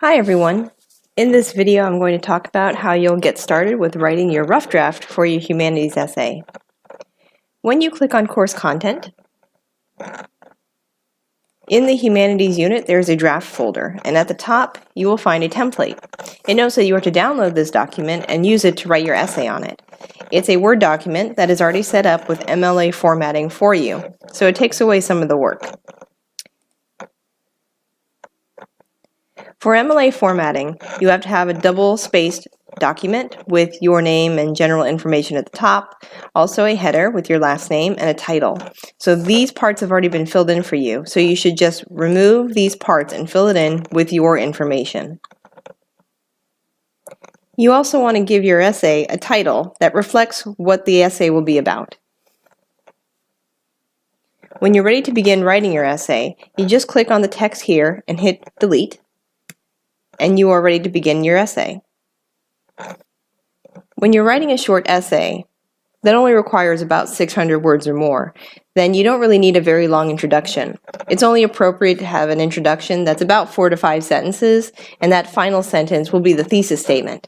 Hi everyone. In this video I'm going to talk about how you'll get started with writing your rough draft for your humanities essay. When you click on course content, in the humanities unit there is a draft folder, and at the top you will find a template. It knows that you are to download this document and use it to write your essay on it. It's a Word document that is already set up with MLA formatting for you, so it takes away some of the work. For MLA formatting, you have to have a double-spaced document with your name and general information at the top, also a header with your last name and a title. So these parts have already been filled in for you, so you should just remove these parts and fill it in with your information. You also want to give your essay a title that reflects what the essay will be about. When you're ready to begin writing your essay, you just click on the text here and hit delete, and you are ready to begin your essay. When you're writing a short essay that only requires about 600 words or more, then you don't really need a very long introduction. It's only appropriate to have an introduction that's about 4 to 5 sentences, and that final sentence will be the thesis statement.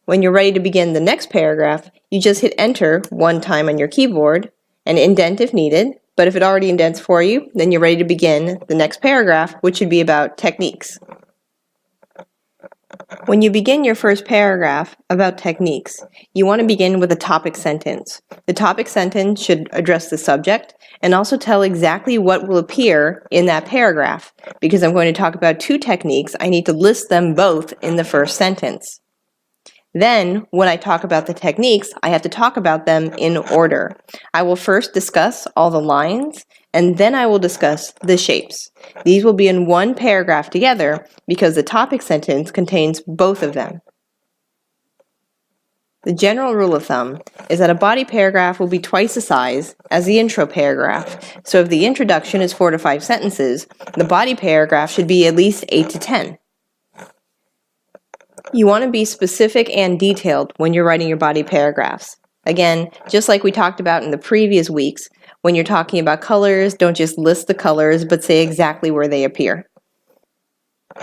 When you're ready to begin the next paragraph, you just hit enter one time on your keyboard and indent if needed. But if it already indents for you, then you're ready to begin the next paragraph, which should be about techniques. When you begin your first paragraph about techniques, you want to begin with a topic sentence. The topic sentence should address the subject and also tell exactly what will appear in that paragraph. Because I'm going to talk about 2 techniques, I need to list them both in the first sentence. Then, when I talk about the techniques, I have to talk about them in order. I will first discuss all the lines, and then I will discuss the shapes. These will be in one paragraph together because the topic sentence contains both of them. The general rule of thumb is that a body paragraph will be twice the size as the intro paragraph. So if the introduction is 4 to 5 sentences, the body paragraph should be at least 8 to 10. You want to be specific and detailed when you're writing your body paragraphs. Again, just like we talked about in the previous weeks, when you're talking about colors, don't just list the colors, but say exactly where they appear.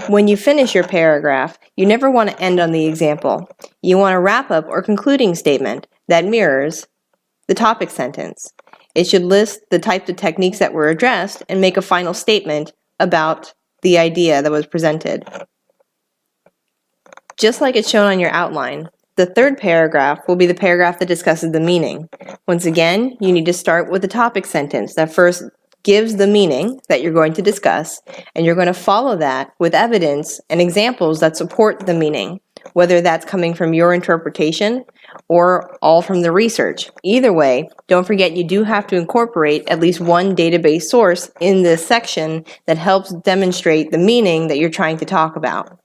When you finish your paragraph, you never want to end on the example. You want a wrap-up or concluding statement that mirrors the topic sentence. It should list the types of techniques that were addressed and make a final statement about the idea that was presented. Just like it's shown on your outline, the third paragraph will be the paragraph that discusses the meaning. Once again, you need to start with the topic sentence that first gives the meaning that you're going to discuss, and you're going to follow that with evidence and examples that support the meaning, whether that's coming from your interpretation or all from the research. Either way, don't forget you do have to incorporate at least one database source in this section that helps demonstrate the meaning that you're trying to talk about.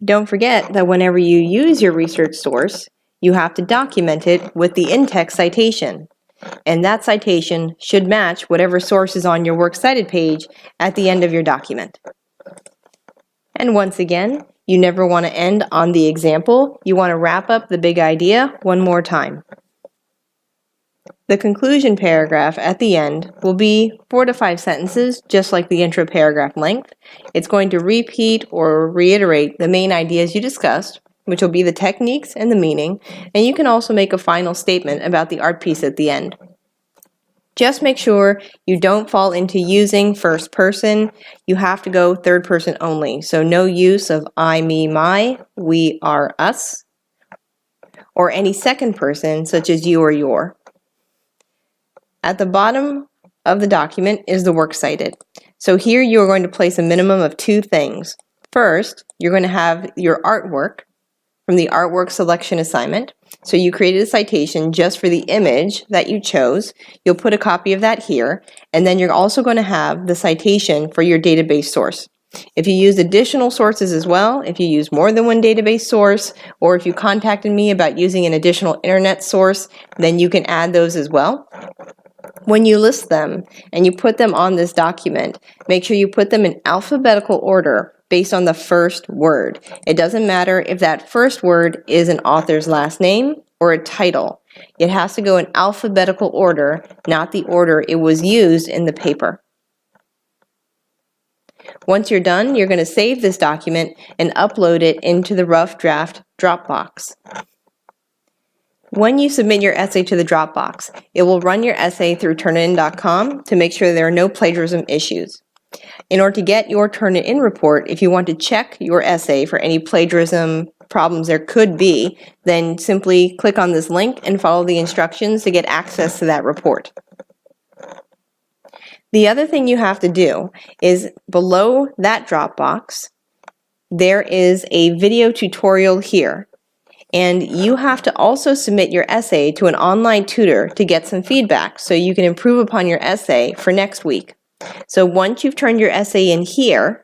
Don't forget that whenever you use your research source, you have to document it with the in-text citation. And that citation should match whatever source is on your Works Cited page at the end of your document. And once again, you never want to end on the example. You want to wrap up the big idea one more time. The conclusion paragraph at the end will be 4 to 5 sentences, just like the intro paragraph length. It's going to repeat or reiterate the main ideas you discussed, which will be the techniques and the meaning, and you can also make a final statement about the art piece at the end. Just make sure you don't fall into using first person. You have to go third person only, so no use of I, me, my, we, are, us, or any second person such as you or your. At the bottom of the document is the works cited. So here you are going to place a minimum of 2 things. First, you're going to have your artwork from the artwork selection assignment. So you created a citation just for the image that you chose. You'll put a copy of that here, and then you're also going to have the citation for your database source. If you use additional sources as well, if you use more than one database source, or if you contacted me about using an additional internet source, then you can add those as well. When you list them and you put them on this document, make sure you put them in alphabetical order based on the first word. It doesn't matter if that first word is an author's last name or a title. It has to go in alphabetical order, not the order it was used in the paper. Once you're done, you're going to save this document and upload it into the Rough Draft Dropbox. When you submit your essay to the Dropbox, it will run your essay through Turnitin.com to make sure there are no plagiarism issues. In order to get your Turnitin report, if you want to check your essay for any plagiarism problems there could be, then simply click on this link and follow the instructions to get access to that report. The other thing you have to do is below that Dropbox, there is a video tutorial here. And you have to also submit your essay to an online tutor to get some feedback so you can improve upon your essay for next week. So once you've turned your essay in here,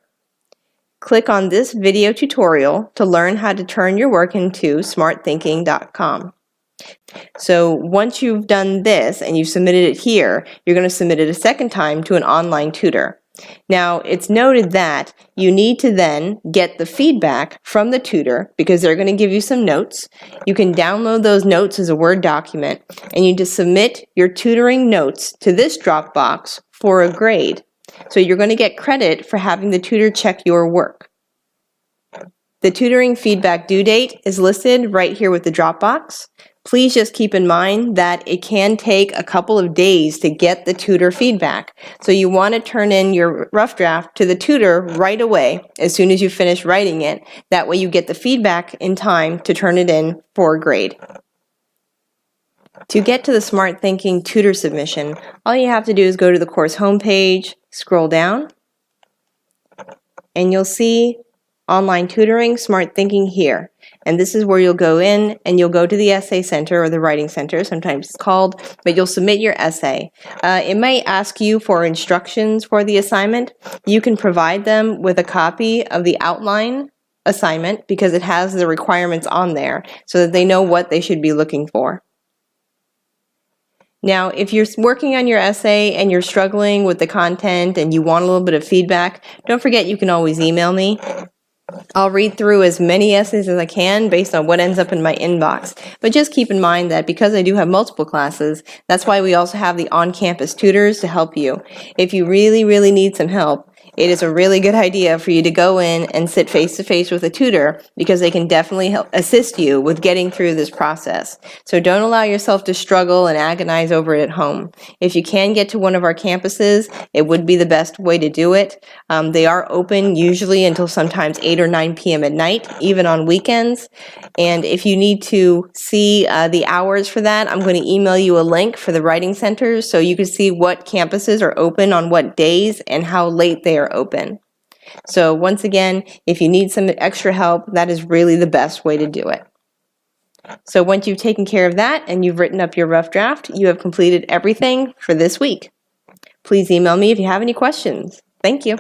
click on this video tutorial to learn how to turn your work into smartthinking.com. So once you've done this and you've submitted it here, you're going to submit it a second time to an online tutor. Now, it's noted that you need to then get the feedback from the tutor because they're going to give you some notes. You can download those notes as a Word document, and you need to submit your tutoring notes to this Dropbox for a grade. So you're going to get credit for having the tutor check your work. The tutoring feedback due date is listed right here with the Dropbox. Please just keep in mind that it can take a couple of days to get the tutor feedback. So you want to turn in your rough draft to the tutor right away as soon as you finish writing it. That way you get the feedback in time to turn it in for a grade. To get to the Smart Thinking tutor submission, all you have to do is go to the course homepage, scroll down, and you'll see Online Tutoring Smart Thinking here. And this is where you'll go in and you'll go to the Essay Center or the Writing Center, sometimes it's called, but you'll submit your essay. It might ask you for instructions for the assignment. You can provide them with a copy of the outline assignment because it has the requirements on there so that they know what they should be looking for. Now, if you're working on your essay and you're struggling with the content and you want a little bit of feedback, don't forget you can always email me. I'll read through as many essays as I can based on what ends up in my inbox. But just keep in mind that because I do have multiple classes, that's why we also have the on-campus tutors to help you. If you really need some help, it is a really good idea for you to go in and sit face-to-face with a tutor because they can definitely help assist you with getting through this process. So don't allow yourself to struggle and agonize over it at home. If you can get to one of our campuses, it would be the best way to do it. They are open usually until sometimes 8 or 9 p.m. at night, even on weekends. And if you need to see the hours for that, I'm going to email you a link for the writing centers so you can see what campuses are open on what days and how late they are open. So once again, if you need some extra help, that is really the best way to do it. So once you've taken care of that and you've written up your rough draft, you have completed everything for this week. Please email me if you have any questions. Thank you.